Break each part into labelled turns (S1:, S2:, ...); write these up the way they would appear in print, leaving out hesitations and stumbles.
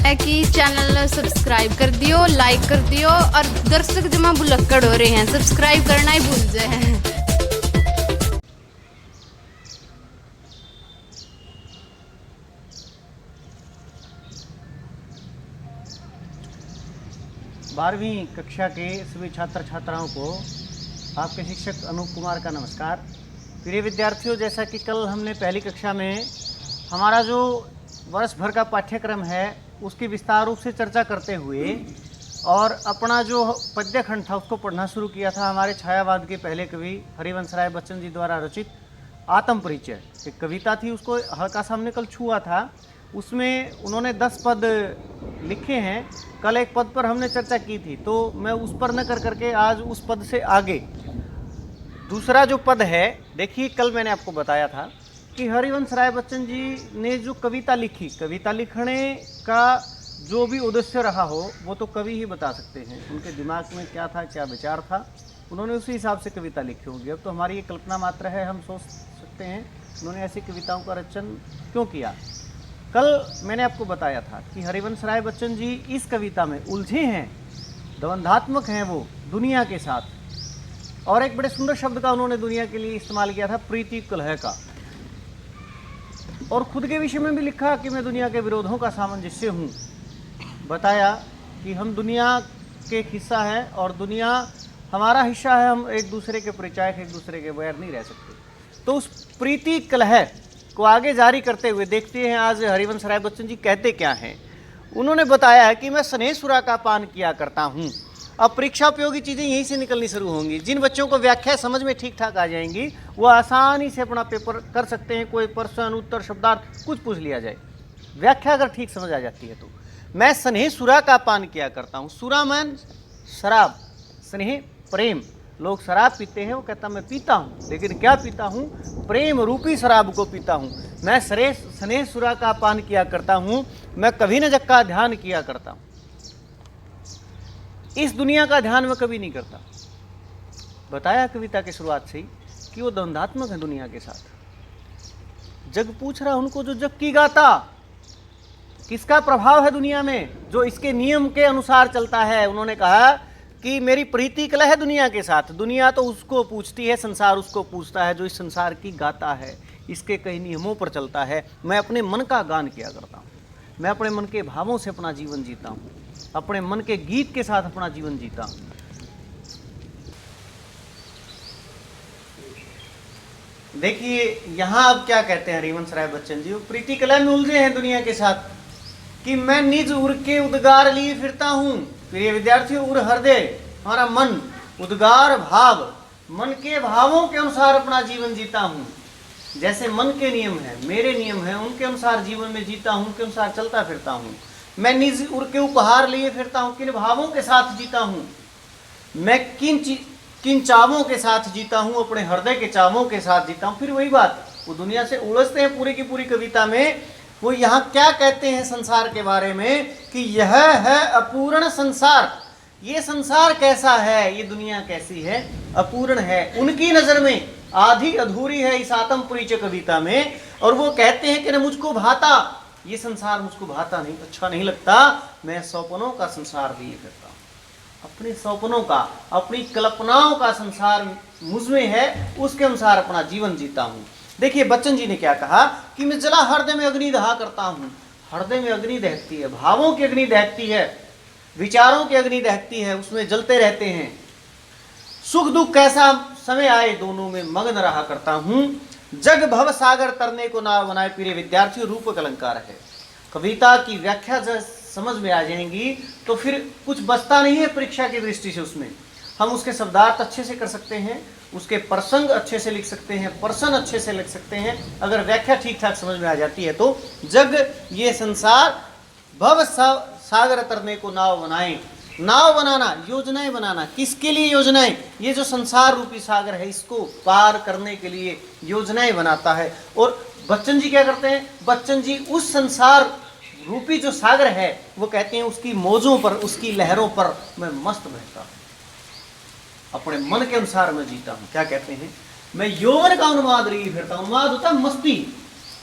S1: है कि channel subscribe कर दियो, लाइक कर दियो और दर्शक जमा बुलक्कड़ हो रहे हैं, सब्सक्राइब करना ही भूल जाए।
S2: बारहवीं कक्षा के सभी छात्र छात्राओं को आपके शिक्षक अनूप कुमार का नमस्कार। प्रिय विद्यार्थियों, जैसा कि कल हमने पहली कक्षा में हमारा जो वर्ष भर का पाठ्यक्रम है उसकी विस्तार रूप से चर्चा करते हुए और अपना जो पद्य खंड था उसको पढ़ना शुरू किया था। हमारे छायावाद के पहले कवि हरिवंश राय बच्चन जी द्वारा रचित आत्म परिचय एक कविता थी, उसको हल्का सा हमने कल छुआ था। उसमें उन्होंने 10 पद लिखे हैं। कल एक पद पर हमने चर्चा की थी, तो मैं उस पर न कर करके आज उस पद से आगे दूसरा जो पद है, देखिए कल मैंने आपको बताया था कि हरिवंश राय बच्चन जी ने जो कविता लिखी, कविता लिखने का जो भी उद्देश्य रहा हो वो तो कवि ही बता सकते हैं, उनके दिमाग में क्या था, क्या विचार था, उन्होंने उसी हिसाब से कविता लिखी होगी। अब तो हमारी ये कल्पना मात्र है, हम सोच सकते हैं उन्होंने ऐसी कविताओं का रचन क्यों किया। कल मैंने आपको बताया था कि हरिवंश राय बच्चन जी इस कविता में उलझे हैं, द्वंद्वात्मक हैं वो दुनिया के साथ। और एक बड़े सुंदर शब्द का उन्होंने दुनिया के लिए इस्तेमाल किया था, प्रीति कलह का। और खुद के विषय में भी लिखा कि मैं दुनिया के विरोधों का सामंजस्य हूँ। बताया कि हम दुनिया के हिस्सा हैं और दुनिया हमारा हिस्सा है, हम एक दूसरे के परिचायक, एक दूसरे के बैर नहीं रह सकते। तो उस प्रीति कलह को आगे जारी करते हुए देखते हैं आज हरिवंश राय बच्चन जी कहते क्या हैं। उन्होंने बताया है कि मैं स्नेहसुरा का पान किया करता हूँ। अब परीक्षा उपयोगी चीज़ें यहीं से निकलनी शुरू होंगी। जिन बच्चों को व्याख्या समझ में ठीक ठाक आ जाएंगी वो आसानी से अपना पेपर कर सकते हैं। कोई प्रश्न, उत्तर, शब्दार्थ कुछ पूछ लिया जाए, व्याख्या अगर ठीक समझ आ जाती है तो। मैं स्नेहसुरा का पान किया करता हूँ। सुरा मैन शराब, स्नेह प्रेम। लोग शराब पीते हैं, वो कहता मैं पीता हूँ, लेकिन क्या पीता हूँ? प्रेम रूपी शराब को पीता हूँ। मैं स्नेहसुरा का पान किया करता हूँ, मैं कभी न जग का ध्यान किया करता हूँ। इस दुनिया का ध्यान मैं कभी नहीं करता। बताया कविता के शुरुआत से ही कि वो द्वंद्वात्मक है दुनिया के साथ। जग पूछ रहा उनको जो जग की गाता, किसका प्रभाव है दुनिया में जो इसके नियम के अनुसार चलता है। उन्होंने कहा कि मेरी प्रीति कलह है दुनिया के साथ। दुनिया तो उसको पूछती है, संसार उसको पूछता है जो इस संसार की गाता है, इसके कई नियमों पर चलता है। मैं अपने मन का गान किया करता हूँ, मैं अपने मन के भावों से अपना जीवन जीता हूँ, अपने मन के गीत के साथ अपना जीवन जीता हूँ। देखिए यहाँ अब क्या कहते हैं हरिवंश राय बच्चन जी, वो प्रीति कलह में उलझे हैं दुनिया के साथ कि मैं निज उर के उद्गार लिए फिरता हूँ। प्रिय विद्यार्थियों, उर हृदय हमारा मन, उद्गार भाव, मन के भावों के अनुसार अपना जीवन जीता हूँ। जैसे मन के नियम है, मेरे नियम है, उनके अनुसार जीवन में जीता हूँ, उनके अनुसार चलता फिरता हूँ। मैं निज उर के उपहार लिए फिरता हूँ, किन भावों के साथ जीता हूँ, मैं किन चावों के साथ जीता हूँ, अपने हृदय के चावों के साथ जीता हूँ। फिर वही बात, वो दुनिया से उलझते हैं पूरी की पूरी कविता में। वो यहाँ क्या कहते हैं संसार के बारे में कि यह है अपूर्ण संसार। ये संसार कैसा है, ये दुनिया कैसी है? अपूर्ण है, उनकी नजर में आधी अधूरी है इस आत्म परिचय कविता में। और वो कहते हैं कि न मुझको भाता, ये संसार मुझको भाता नहीं, अच्छा नहीं लगता। मैं सपनों का संसार लिए करता हूँ, अपने सपनों का, अपनी कल्पनाओं का संसार मुझमें है, उसके अनुसार अपना जीवन जीता हूँ। देखिए बच्चन जी ने क्या कहा कि मैं जला हृदय में अग्नि दहा करता हूँ। हृदय में अग्नि दहकती है, भावों की अग्नि दहकती है, विचारों की अग्नि दहकती है, उसमें जलते रहते हैं। सुख दुख कैसा समय आए दोनों में मग्न रहा करता हूँ। जग भव सागर तरने को नाव बनाए। प्रिय विद्यार्थियों, रूपक अलंकार है। कविता की व्याख्या जब समझ में आ जाएंगी तो फिर कुछ बचता नहीं है परीक्षा की दृष्टि से। उसमें हम उसके शब्दार्थ अच्छे से कर सकते हैं, उसके प्रसंग अच्छे से लिख सकते हैं, प्रश्न अच्छे से लिख सकते हैं, अगर व्याख्या ठीक ठाक समझ में आ जाती है तो। जग ये संसार भव सागर तरने को नाव बनाए। नाव बनाना, योजनाएं बनाना, किसके लिए योजनाएं? ये जो संसार रूपी सागर है इसको पार करने के लिए योजनाएं बनाता है। और बच्चन जी क्या करते हैं? बच्चन जी उस संसार रूपी जो सागर है वो कहते हैं उसकी मौजों पर, उसकी लहरों पर मैं मस्त बहता हूँ, अपने मन के अनुसार मैं जीता हूँ। क्या कहते हैं? मैं यौवन का उन्माद लिए फिरता हूँ। उन्माद होता है मस्ती।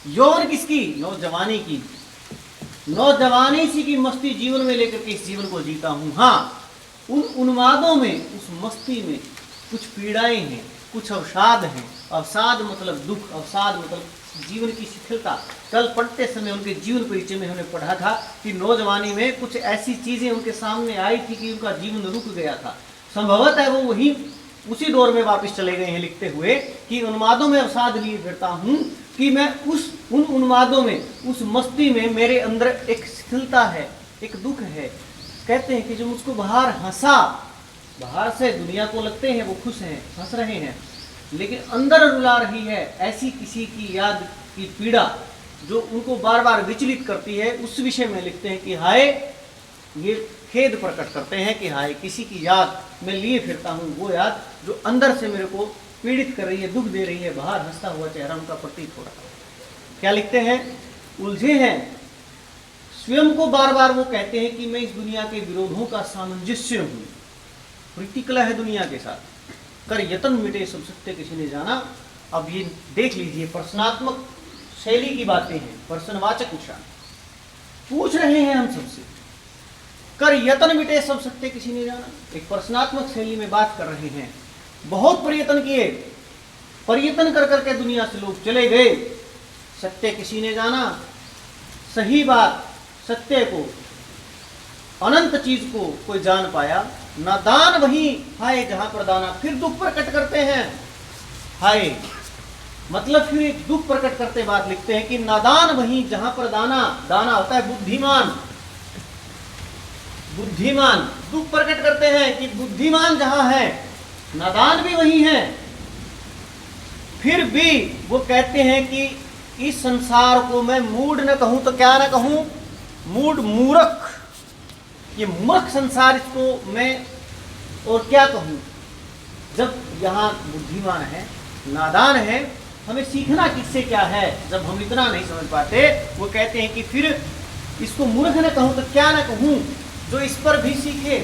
S2: यौवन किसकी? नौजवानी की। नौजवानी सी की मस्ती जीवन में लेकर के इस जीवन को जीता हूँ। हाँ, उन उन्मादों में, उस मस्ती में कुछ पीड़ाएं हैं, कुछ अवसाद हैं। अवसाद मतलब दुख, अवसाद मतलब जीवन की शिथिलता। कल पढ़ते समय उनके जीवन परिचय में हमने पढ़ा था कि नौजवानी में कुछ ऐसी चीजें उनके सामने आई थी कि उनका जीवन रुक गया था। संभवतः है वो वही उसी दौर में वापस चले गए हैं, लिखते हुए कि उन्मादों में अवसाद लिए फिरता हूँ, कि मैं उन उन्मादों में, उस मस्ती में मेरे अंदर एक शिथिलता है, एक दुख है। कहते हैं कि जो मुझको बाहर हंसा, बाहर से दुनिया को लगते हैं वो खुश हैं, हंस रहे हैं, लेकिन अंदर रुला रही है ऐसी किसी की याद की पीड़ा जो उनको बार बार विचलित करती है। उस विषय में लिखते हैं कि हाय, ये खेद प्रकट करते हैं कि हाय, किसी की याद मैं लिए फिरता हूँ, वो याद जो अंदर से मेरे को पीड़ित कर रही है, दुख दे रही है। बाहर हंसता हुआ चेहरा उनका प्रतीत हो रहा है। क्या लिखते हैं? उलझे हैं स्वयं को, बार बार वो कहते हैं कि मैं इस दुनिया के विरोधों का सामंजस्य हूँ, प्रीतिकला है दुनिया के साथ। कर यतन मिटे सब सत्य किसी ने जाना। अब ये देख लीजिए, प्रश्नात्मक शैली की बातें हैं, प्रश्नवाचक निशान पूछ रहे हैं हम सबसे। कर यतन मिटे सब सत्य किसी ने जाना, एक प्रश्नात्मक शैली में बात कर रहे हैं। बहुत प्रयत्न किए, प्रयत्न कर करके दुनिया से लोग चले गए, सत्य किसी ने जाना। सही बात, सत्य को, अनंत चीज को कोई जान पाया। नादान वही हाय जहां पर दाना। फिर दुख प्रकट करते हैं, हाय मतलब फिर एक दुख प्रकट करते बात लिखते हैं कि नादान वही जहां पर दाना। दाना होता है बुद्धिमान, बुद्धिमान। दुख प्रकट करते हैं कि बुद्धिमान जहां है, नादान भी वही है। फिर भी वो कहते हैं कि इस संसार को मैं मूढ़ न कहूं तो क्या न कहूं, मूढ़, मूर्ख, ये मूर्ख संसार, इसको मैं और क्या कहूं। जब यहाँ बुद्धिमान है, नादान है, हमें सीखना किससे क्या है, जब हम इतना नहीं समझ पाते। वो कहते हैं कि फिर इसको मूर्ख न कहूं तो क्या न कहूं, जो इस पर भी सीखे,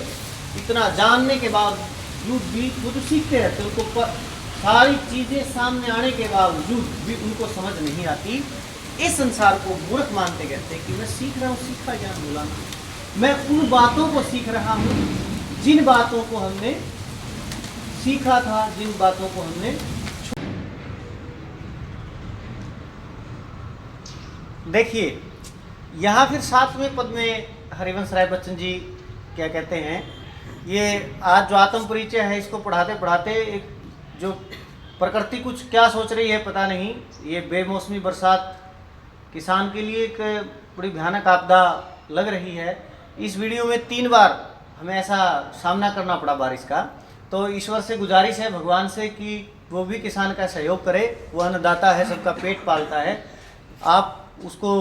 S2: इतना जानने के बावजूद भी वो तो सीखते रहते, उनको सारी चीजें सामने आने के बावजूद भी उनको समझ नहीं आती। इस संसार को मूर्ख मानते कहते हैं कि मैं सीख रहा हूँ, सीखा ज्ञान भुलाना। मैं उन बातों को सीख रहा हूँ जिन बातों को हमने सीखा था, जिन बातों को हमने। देखिए यहाँ फिर 7वें पद में हरिवंश राय बच्चन जी क्या कहते हैं। ये आज जो आत्म परिचय है, इसको पढ़ाते पढ़ाते एक जो प्रकृति कुछ क्या सोच रही है पता नहीं। ये बेमौसमी बरसात किसान के लिए एक बड़ी भयानक आपदा लग रही है। इस वीडियो में 3 बार हमें ऐसा सामना करना पड़ा बारिश का। तो ईश्वर से गुजारिश है, भगवान से, कि वो भी किसान का सहयोग करे। वो अन्नदाता है, सबका पेट पालता है। आप उसको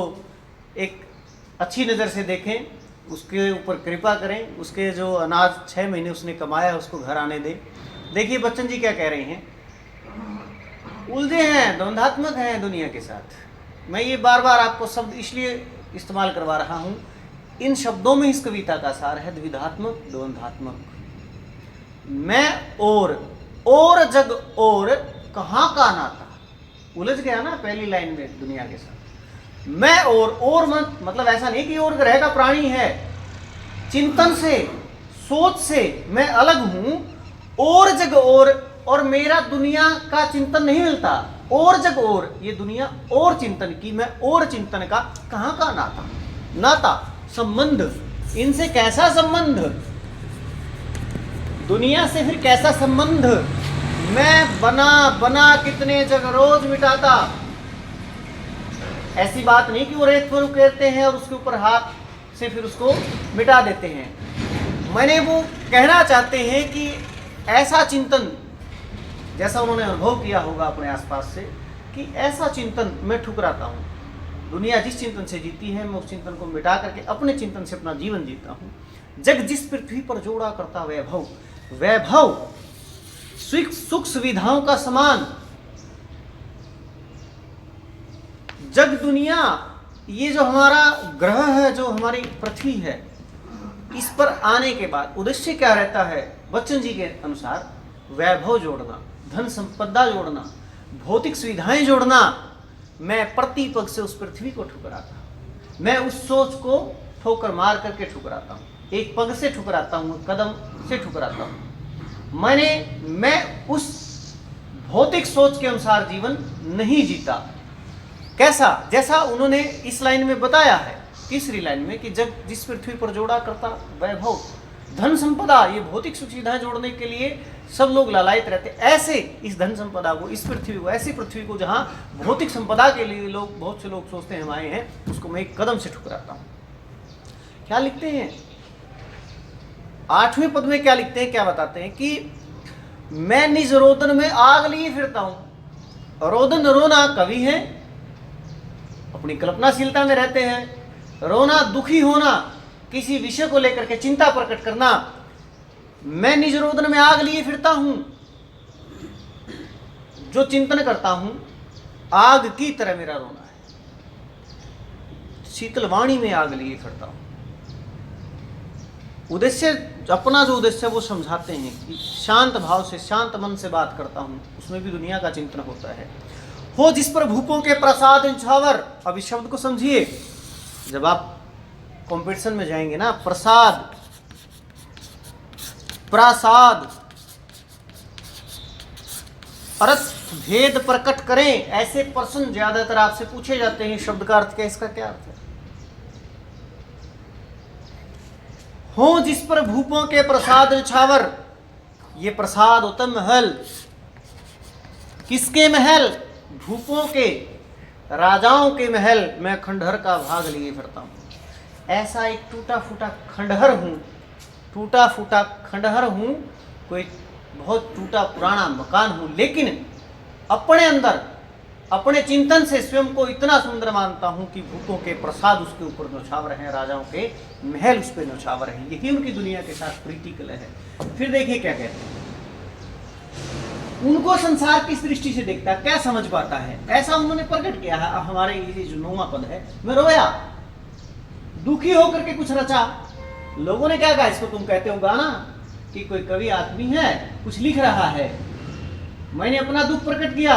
S2: एक अच्छी नज़र से देखें, उसके ऊपर कृपा करें, उसके जो अनाज 6 महीने उसने कमाया उसको घर आने दें। देखिए बच्चन जी क्या कह रहे हैं, उलझे हैं, द्वंद्वात्मक हैं दुनिया के साथ। मैं ये बार बार आपको शब्द इसलिए इस्तेमाल करवा रहा हूँ, इन शब्दों में इस कविता का सार है, द्विधात्मक, द्वंद्वात्मक। मैं और जग और कहाँ का नाता। उलझ गया ना पहली लाइन में दुनिया के साथ। मैं और मतलब ऐसा नहीं कि और ग्रह का प्राणी है, चिंतन से, सोच से मैं अलग हूं। और जग और मेरा दुनिया का चिंतन नहीं मिलता। और जग और, ये दुनिया और चिंतन की, मैं और चिंतन का कहाँ का नाता, संबंध। इनसे कैसा संबंध, दुनिया से फिर कैसा संबंध। मैं बना कितने जग रोज मिटाता। ऐसी बात नहीं कि वो रेत पर उकेरते हैं और उसके ऊपर हाथ से फिर उसको मिटा देते हैं। मैंने वो कहना चाहते हैं कि ऐसा चिंतन, जैसा उन्होंने अनुभव किया होगा अपने आसपास से, कि ऐसा चिंतन मैं ठुकराता हूँ। दुनिया जिस चिंतन से जीती है, मैं उस चिंतन को मिटा करके अपने चिंतन से अपना जीवन जीता हूँ। जग जिस पृथ्वी पर जोड़ा करता वैभव सुख सुविधाओं का समान। जग दुनिया, ये जो हमारा ग्रह है, जो हमारी पृथ्वी है, इस पर आने के बाद उद्देश्य क्या रहता है बच्चन जी के अनुसार? वैभव जोड़ना, धन संपदा जोड़ना, भौतिक सुविधाएं जोड़ना। मैं प्रतिपग से उस पृथ्वी को ठुकराता। मैं उस सोच को ठोकर मार करके ठुकराता हूँ, एक पग से ठुकराता हूँ, कदम से ठुकराता हूँ। मैं उस भौतिक सोच के अनुसार जीवन नहीं जीता। कैसा? जैसा उन्होंने इस लाइन में बताया है, तीसरी लाइन में, कि जब जिस पृथ्वी पर जोड़ा करता वैभव धन संपदा, ये भौतिक सुविधाएं जोड़ने के लिए सब लोग लालायित रहते, ऐसे इस धन संपदा को, इस पृथ्वी को, ऐसी पृथ्वी को जहां भौतिक संपदा के लिए लोग, बहुत से लोग सोचते हैं हम आए हैं, उसको मैं एक कदम से ठुकराता हूं। क्या लिखते हैं 8वें पद में? क्या लिखते हैं, क्या बताते हैं कि मैं निज रोदन में आग लिए फिरता हूं। रोदन, रोना, कवि है, अपनी कल्पनाशीलता में रहते हैं। रोना, दुखी होना, किसी विषय को लेकर के चिंता प्रकट करना। मैं निज रोदन में आग लिए फिरता हूं, जो चिंतन करता हूं, आग की तरह मेरा रोना है। शीतलवाणी में आग लिए फिरता हूं। उद्देश्य, अपना जो उद्देश्य वो समझाते हैं कि शांत भाव से, शांत मन से बात करता हूं, उसमें भी दुनिया का चिंतन होता है। हो जिस पर भूपों के प्रसाद इंछावर। अब इस शब्द को समझिए, जब आप कंपटीशन में जाएंगे ना, प्रसाद, प्रसाद, अर्थ भेद प्रकट करें, ऐसे प्रश्न ज्यादातर आपसे पूछे जाते हैं। शब्द का अर्थ क्या, इसका क्या अर्थ है? हो जिस पर भूपों के प्रसाद छावर। ये प्रसाद होता महल। किसके महल? भूपों के, राजाओं के महल। मैं खंडहर का भाग लिए फिरता हूं। ऐसा एक टूटा फूटा खंडहर हूं, टूटा फूटा खंडहर हूं, कोई बहुत टूटा पुराना मकान हूं, लेकिन अपने अंदर, अपने चिंतन से स्वयं को इतना सुंदर मानता हूं कि भूतों के प्रसाद उसके ऊपर न्यौछावर हैं, राजाओं के महल उस पर न्यौछावर हैं। यही उनकी दुनिया के साथ प्रीति कलह है। फिर देखिए क्या कहते हैं, उनको संसार किस दृष्टि से देखता है, क्या समझ पाता है, ऐसा उन्होंने प्रकट किया है। हमारे ये जो 9वां पद है, मैं रोया, दुखी होकर के कुछ रचा। लोगों ने क्या कहा, इसको तुम कहते हो गाना, कि कोई कवि आदमी है, कुछ लिख रहा है। मैंने अपना दुख प्रकट किया,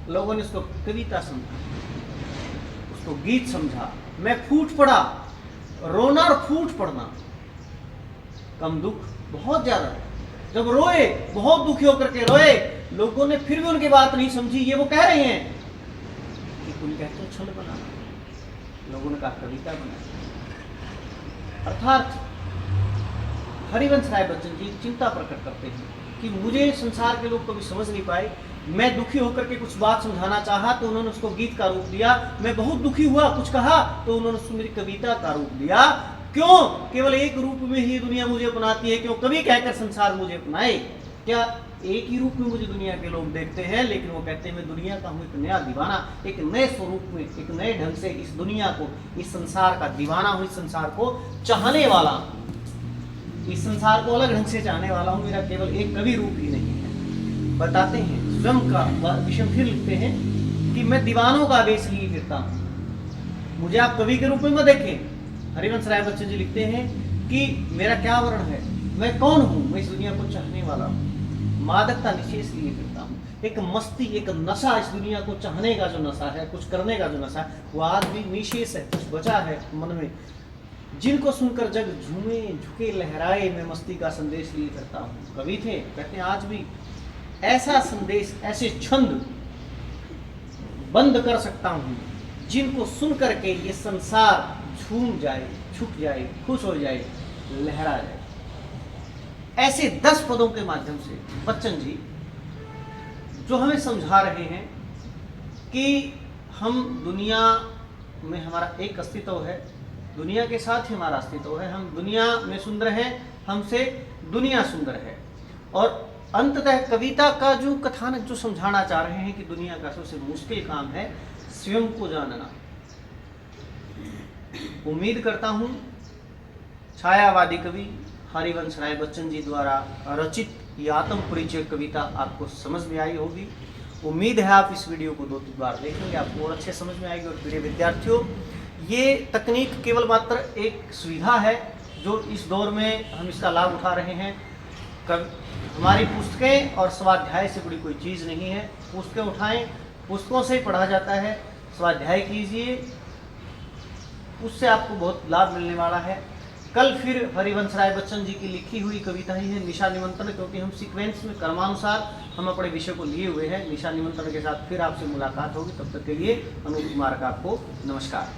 S2: लोगों ने उसको कविता समझा, उसको गीत समझा। मैं फूट पड़ा। रोना और फूट पड़ना, कम दुख बहुत ज्यादा है। जब रोए, बहुत दुखी होकर के रोए, लोगों ने फिर भी उनकी बात नहीं समझी। ये वो कह रहे हैं कि तुम कहते हो छल बना, लोगों ने कहा कविता बना। अर्थात हरिवंश राय बच्चन जी चिंता प्रकट करते हैं कि मुझे संसार के लोग कभी समझ नहीं पाए। मैं दुखी होकर के कुछ बात समझाना चाहा तो उन्होंने उसको गीत का रूप दिया। मैं बहुत दुखी हुआ, कुछ कहा तो उन्होंने उसको मेरी कविता का रूप दिया। क्यों? केवल एक रूप में ही दुनिया मुझे अपनाती है। क्यों? कवि कहकर संसार मुझे अपनाए। क्या एक ही रूप में मुझे दुनिया के लोग देखते हैं? लेकिन वो कहते हैं मैं दुनिया का हूँ एक नया दीवाना, एक नए स्वरूप में, एक नए ढंग से इस दुनिया को, इस संसार का दीवाना हूँ, इस संसार को चाहने वाला, इस संसार को अलग ढंग से चाहने वाला हूँ। मेरा केवल एक कवि रूप ही नहीं है। बताते हैं स्वयं का विषय फिर लिखते हैं कि मैं दीवानों का आवेश लिए फिरता हूँ, मुझे आप कवि के रूप में मत देखें। हरिवंश राय बच्चन जी लिखते हैं कि मेरा क्या वर्ण है, मैं कौन हूँ, मैं इस दुनिया को चाहने वाला हूँ। मादकता निशेष लिए फिरता हूँ, एक मस्ती, एक नशा, इस दुनिया को चाहने का जो नशा है, कुछ करने का जो नशा है, वो आज भी निशेष है, कुछ बचा है मन में। जिनको सुनकर जग झूमे झुके लहराए, मैं मस्ती का संदेश लिए फिरता हूँ। कवि थे, कहते हैं आज भी ऐसा संदेश, ऐसे छंद बंद कर सकता हूँ जिनको सुन करके ये संसार झूम जाए, झुक जाए, खुश हो जाए, लहरा जाए। ऐसे 10 पदों के माध्यम से बच्चन जी जो हमें समझा रहे हैं कि हम दुनिया में, हमारा एक अस्तित्व है, दुनिया के साथ ही हमारा अस्तित्व है। हम दुनिया में सुंदर हैं, हमसे दुनिया सुंदर है। और अंततः कविता का जो कथानक जो समझाना चाह रहे हैं कि दुनिया का सबसे मुश्किल काम है स्वयं को जानना। उम्मीद करता हूँ छायावादी कवि हरिवंश राय बच्चन जी द्वारा रचित ये आत्म परिचय कविता आपको समझ में आई होगी। उम्मीद है आप इस वीडियो को 2-3 बार देखेंगे, आपको और अच्छे समझ में आएगी। और प्रिय विद्यार्थियों, ये तकनीक केवल मात्र एक सुविधा है जो इस दौर में हम इसका लाभ उठा रहे हैं। हमारी पुस्तकें और स्वाध्याय से बड़ी कोई चीज़ नहीं है। पुस्तकें उठाएं, पुस्तकों से ही पढ़ा जाता है। स्वाध्याय कीजिए, उससे आपको बहुत लाभ मिलने वाला है। कल फिर हरिवंश राय बच्चन जी की लिखी हुई कविता ही है निशा निमंत्रण, क्योंकि हम सीक्वेंस में क्रमानुसार हम अपने विषय को लिए हुए हैं। निशा निमंत्रण के साथ फिर आपसे मुलाकात होगी, तब तक के लिए अनूप कुमार का आपको नमस्कार।